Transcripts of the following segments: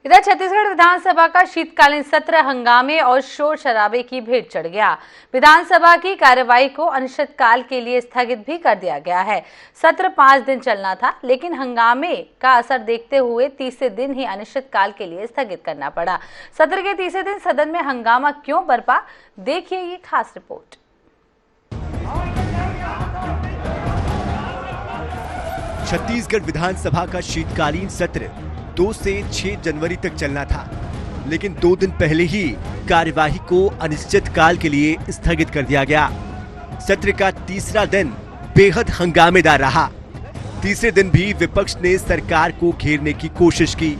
इधर छत्तीसगढ़ विधानसभा का शीतकालीन सत्र हंगामे और शोर शराबे की भेंट चढ़ गया। विधानसभा की कार्यवाही को अनिश्चितकाल के लिए स्थगित भी कर दिया गया है। सत्र 5 दिन चलना था, लेकिन हंगामे का असर देखते हुए तीसरे दिन ही अनिश्चितकाल के लिए स्थगित करना पड़ा। सत्र के तीसरे दिन सदन में हंगामा क्यों बरपा, देखिए ये खास रिपोर्ट। छत्तीसगढ़ विधानसभा का शीतकालीन सत्र 2 से 6 जनवरी तक चलना था, लेकिन 2 दिन पहले ही कार्यवाही को अनिश्चितकाल के लिए स्थगित कर दिया गया। सत्र का तीसरा दिन बेहद हंगामेदार रहा। तीसरे दिन भी विपक्ष ने सरकार को घेरने की कोशिश की।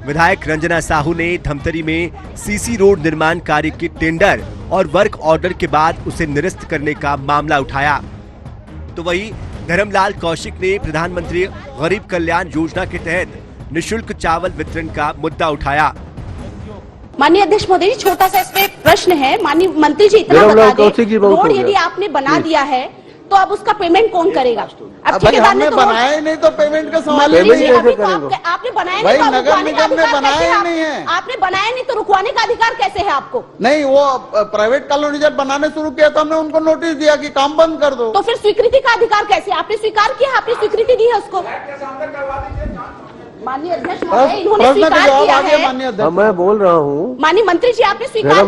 विधायक रंजना साहू ने धमतरी में सीसी रोड निर्माण कार्य के टेंडर और वर्क ऑर्डर के बाद उसे निरस्त करने का मामला उठाया, तो वहीं धर्मलाल कौशिक ने प्रधानमंत्री गरीब कल्याण योजना के तहत निःशुल्क चावल वितरण का मुद्दा उठाया। माननीय अध्यक्ष महोदय जी, छोटा सा इसमें प्रश्न है। माननीय मंत्री जी, इतना बता दें, रोड यदि आपने बना दिया है तो अब उसका पेमेंट कौन करेगा? अब ठेकेदार ने तो बनाया ही नहीं, तो पेमेंट का सवाल आपने बनाया नहीं, तो नगर निगम ने बनाया नहीं है। आपने बनाया नहीं तो रुकवाने का अधिकार कैसे है आपको? नहीं, वो प्राइवेट कॉलोनी जब बनाने शुरू किया तो हमने उनको नोटिस दिया कि काम बंद कर दो। तो फिर स्वीकृति का अधिकार कैसे? आपने स्वीकार किया, आपने स्वीकृति दी है उसको। माननीय अध्यक्ष महोदय, इन्होंने स्वीकार किया है। मैं बोल रहा हूँ माननीय मंत्री जी, आपने स्वीकार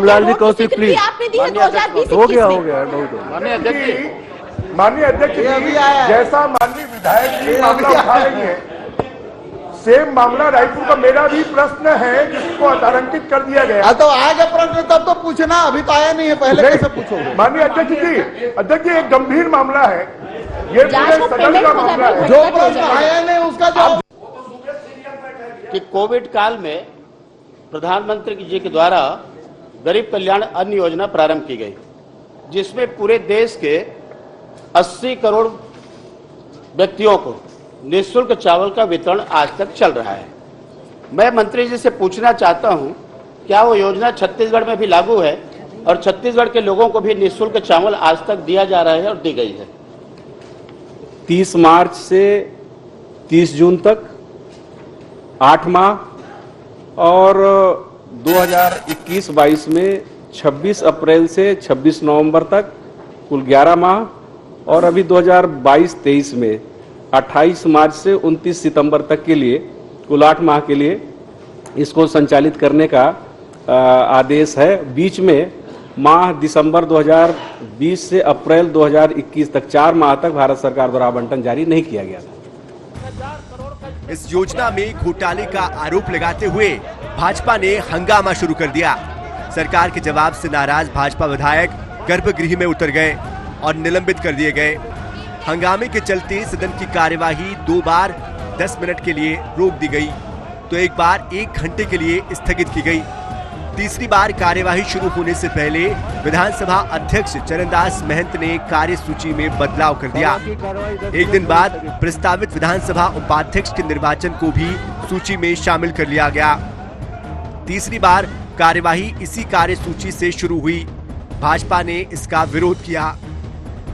किया, आपने दी है 2020। हो गया। माननीय अध्यक्ष जी, जैसा माननीय विधायक जी मामला उठा रही है, सेम मामला रायपुर का मेरा भी प्रश्न है जिसको अतारंकित कर दिया गया। तो आएगा प्रश्न तब तो पूछना, अभी तो आया नहीं है, पहले कैसे पूछोगे? माननीय अध्यक्ष जी, एक गंभीर मामला है, ये पूरे सदन का मामला है। जो प्रश्न आया नहीं उसका जवाब। कि कोविड काल में प्रधानमंत्री जी के द्वारा गरीब कल्याण अन्न योजना प्रारंभ की गई, जिसमें पूरे देश के 80 करोड़ व्यक्तियों को निःशुल्क चावल का वितरण आज तक चल रहा है। मैं मंत्री जी से पूछना चाहता हूं, क्या वो योजना छत्तीसगढ़ में भी लागू है और छत्तीसगढ़ के लोगों को भी निःशुल्क चावल आज तक दिया जा रहा है और दी गई है? 30 मार्च से 30 जून तक 8 माह और 2021-22 में 26 अप्रैल से 26 नवंबर तक कुल 11 माह, और अभी 2022-23 में 28 मार्च से 29 सितंबर तक के लिए कुल 8 माह के लिए इसको संचालित करने का आदेश है। बीच में माह दिसंबर 2020 से अप्रैल 2021 तक 4 माह तक भारत सरकार द्वारा आवंटन जारी नहीं किया गया था। इस योजना में घोटाले का आरोप लगाते हुए भाजपा ने हंगामा शुरू कर दिया। सरकार के जवाब से नाराज भाजपा विधायक गर्भगृह में उतर गए और निलंबित कर दिए गए। हंगामे के चलते सदन की कार्यवाही 2 बार 10 मिनट के लिए रोक दी गई, तो एक बार 1 घंटे के लिए स्थगित की गई। तीसरी बार कार्यवाही शुरू होने से पहले विधानसभा अध्यक्ष चरणदास महंत ने कार्यसूची में बदलाव कर दिया। एक दिन बाद प्रस्तावित विधानसभा उपाध्यक्ष के निर्वाचन को भी सूची में शामिल कर लिया गया। तीसरी बार कार्यवाही इसी कार्यसूची से शुरू हुई। भाजपा ने इसका विरोध किया।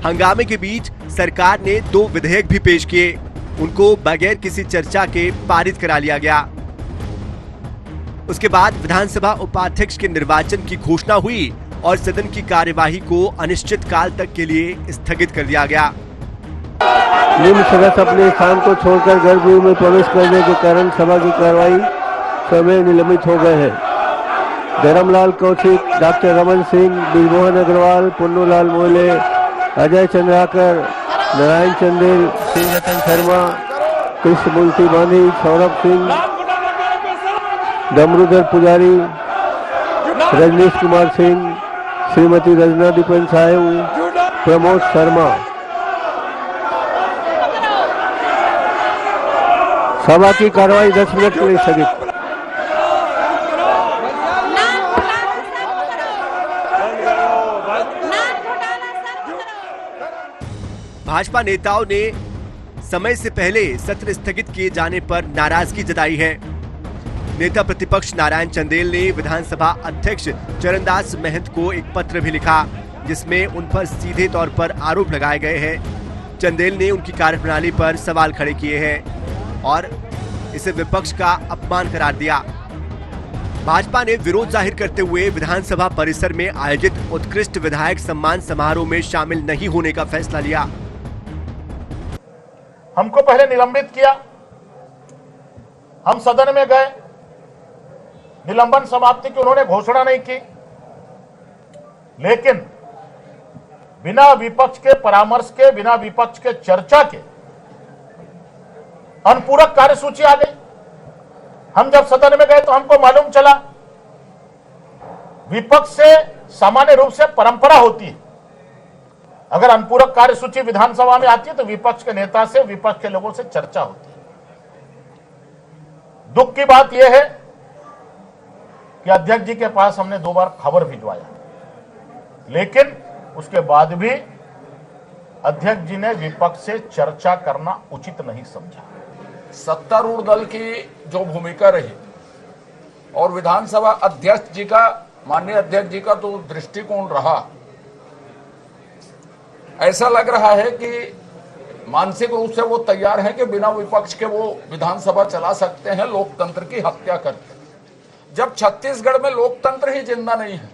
हंगामे के बीच सरकार ने 2 विधेयक भी पेश किए, उनको बगैर किसी चर्चा के पारित करा लिया गया। उसके बाद विधानसभा उपाध्यक्ष के निर्वाचन की घोषणा हुई और सदन की कार्यवाही को अनिश्चित काल तक के लिए स्थगित कर दिया गया। निम्न सदस्य अपने स्थान को छोड़कर गर्भगृह में प्रवेश करने के कारण सभा की कार्यवाही समय निलंबित हो गए हैं। धर्मलाल कौशिक, डॉक्टर रमन सिंह, ब्रिजमोहन अग्रवाल, पुन्नूलाल मोहले, अजय चंद्राकर, नारायण चंदेल, सिंह रतन शर्मा, कृष्णमूर्ति बानी, सौरभ सिंह, दमरुदर पुजारी, रजनीश कुमार सिंह, श्रीमती रजना दीपन साहू, प्रमोद शर्मा। सभा की कार्यवाही 10 मिनट के लिए स्थगित। भाजपा नेताओं ने समय से पहले सत्र स्थगित किए जाने पर नाराजगी जताई है। नेता प्रतिपक्ष नारायण चंदेल ने विधानसभा अध्यक्ष चरणदास महंत को एक पत्र भी लिखा, जिसमें उन पर सीधे तौर पर आरोप लगाए गए हैं। चंदेल ने उनकी कार्यप्रणाली पर सवाल खड़े किए हैं और इसे विपक्ष का अपमान करार दिया। भाजपा ने विरोध जाहिर करते हुए विधानसभा परिसर में आयोजित उत्कृष्ट विधायक सम्मान समारोह में शामिल नहीं होने का फैसला लिया। हमको पहले निलंबित किया, हम सदन में गए, निलंबन समाप्ति की उन्होंने घोषणा नहीं की, लेकिन बिना विपक्ष के परामर्श के, बिना विपक्ष के चर्चा के अनुपूरक कार्यसूची आ गई। हम जब सदन में गए तो हमको मालूम चला विपक्ष से सामान्य रूप से परंपरा होती है, अगर अनुपूरक कार्यसूची विधानसभा में आती है तो विपक्ष के नेता से, विपक्ष के लोगों से चर्चा होती है। दुख की बात यह है कि अध्यक्ष जी के पास हमने 2 बार खबर भिजवाया, लेकिन उसके बाद भी अध्यक्ष जी ने विपक्ष से चर्चा करना उचित नहीं समझा। सत्तारूढ़ दल की जो भूमिका रही और विधानसभा अध्यक्ष जी का, माननीय अध्यक्ष जी का तो दृष्टिकोण रहा, ऐसा लग रहा है कि मानसिक रूप से वो तैयार हैं कि बिना विपक्ष के वो विधानसभा चला सकते हैं, लोकतंत्र की हत्या करते हैं। जब छत्तीसगढ़ में लोकतंत्र ही जिंदा नहीं है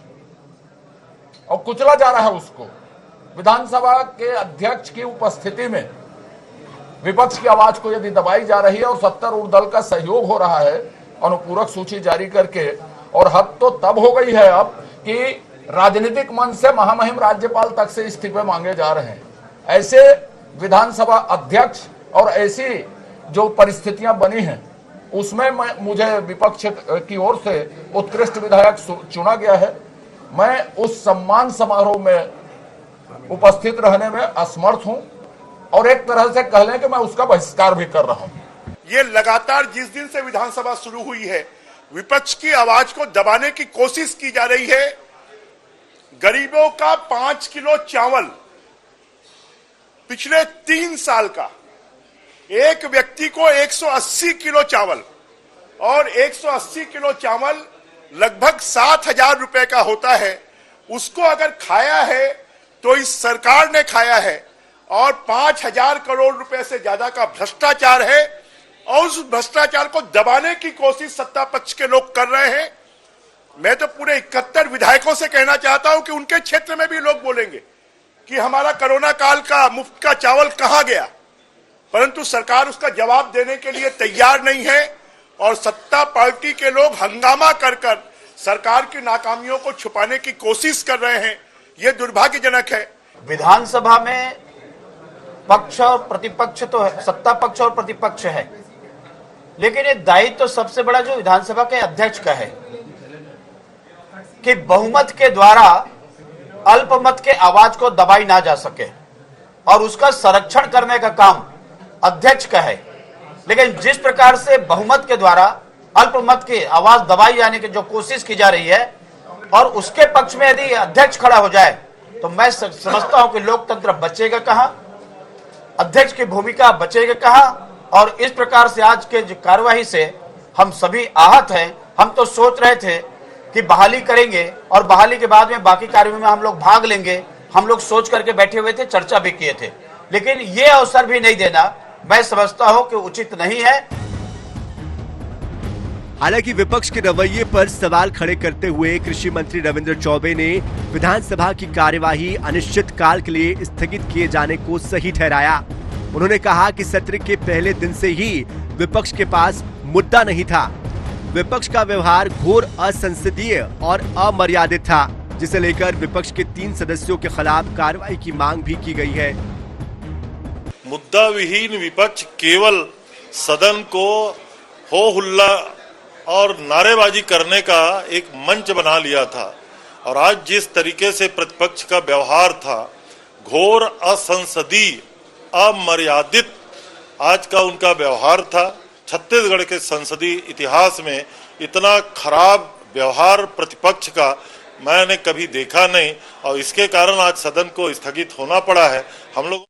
और कुचला जा रहा है उसको, विधानसभा के अध्यक्ष की उपस्थिति में विपक्ष की आवाज को यदि दबाई जा रही है और सत्तारूढ़ दल का सहयोग हो रहा है अनुपूरक सूची जारी करके, और हद तो तब हो गई है अब कि राजनीतिक मंच से महामहिम राज्यपाल तक से इस्तीफे मांगे जा रहे हैं। ऐसे विधानसभा अध्यक्ष और ऐसी जो परिस्थितियां बनी हैं उसमें मुझे विपक्ष की ओर से उत्कृष्ट विधायक चुना गया है। मैं उस सम्मान समारोह में उपस्थित रहने में असमर्थ हूं और एक तरह से कह लें कि मैं उसका बहिष्कार भी कर रहा हूं। ये लगातार जिस दिन से विधानसभा शुरू हुई है, विपक्ष की आवाज को दबाने की कोशिश की जा रही है। गरीबों का 5 किलो चावल पिछले 3 साल का, एक व्यक्ति को 180 किलो चावल, और 180 किलो चावल लगभग 7,000 रुपए का होता है। उसको अगर खाया है तो इस सरकार ने खाया है, और 5,000 करोड़ रुपए से ज्यादा का भ्रष्टाचार है, और उस भ्रष्टाचार को दबाने की कोशिश सत्ता पक्ष के लोग कर रहे हैं। मैं तो पूरे 71 विधायकों से कहना चाहता हूं कि उनके क्षेत्र में भी लोग बोलेंगे कि हमारा कोरोना काल का मुफ्त का चावल कहां गया, परंतु सरकार उसका जवाब देने के लिए तैयार नहीं है, और सत्ता पार्टी के लोग हंगामा कर कर सरकार की नाकामियों को छुपाने की कोशिश कर रहे हैं। यह दुर्भाग्यजनक है। विधानसभा में पक्ष और प्रतिपक्ष तो है, सत्ता पक्ष और प्रतिपक्ष है, लेकिन ये दायित्व तो सबसे बड़ा जो विधानसभा के अध्यक्ष का है कि बहुमत के द्वारा अल्पमत के आवाज को दबाई ना जा सके और उसका संरक्षण करने का काम अध्यक्ष का है। लेकिन जिस प्रकार से बहुमत के द्वारा अल्पमत की आवाज दबाई जाने की जो कोशिश की जा रही है और उसके पक्ष में यदि अध्यक्ष खड़ा हो जाए तो मैं समझता हूं कि लोकतंत्र बचेगा कहां, अध्यक्ष की भूमिका बचेगा कहां। और इस प्रकार से आज के कार्यवाही से हम सभी आहत हैं। हम तो सोच रहे थे कि बहाली करेंगे और बहाली के बाद में बाकी कार्यों में हम लोग भाग लेंगे, हम लोग सोच करके बैठे हुए थे, चर्चा भी किए थे, लेकिन ये अवसर भी नहीं देना मैं समझता हूं कि उचित नहीं है। हालांकि विपक्ष के रवैये पर सवाल खड़े करते हुए कृषि मंत्री रविंद्र चौबे ने विधानसभा की कार्यवाही अनिश्चित काल के लिए स्थगित किए जाने को सही ठहराया। उन्होंने कहा कि सत्र के पहले दिन से ही विपक्ष के पास मुद्दा नहीं था। विपक्ष का व्यवहार घोर असंसदीय और अमर्यादित था, जिसे लेकर विपक्ष के 3 सदस्यों के खिलाफ कार्रवाई की मांग भी की गई है। मुद्दा विहीन विपक्ष केवल सदन को हो हुल्ला और नारेबाजी करने का एक मंच बना लिया था, और आज जिस तरीके से प्रतिपक्ष का व्यवहार था, घोर असंसदीय अमर्यादित आज का उनका व्यवहार था। छत्तीसगढ़ के संसदीय इतिहास में इतना खराब व्यवहार प्रतिपक्ष का मैंने कभी देखा नहीं, और इसके कारण आज सदन को स्थगित होना पड़ा है। हम लोग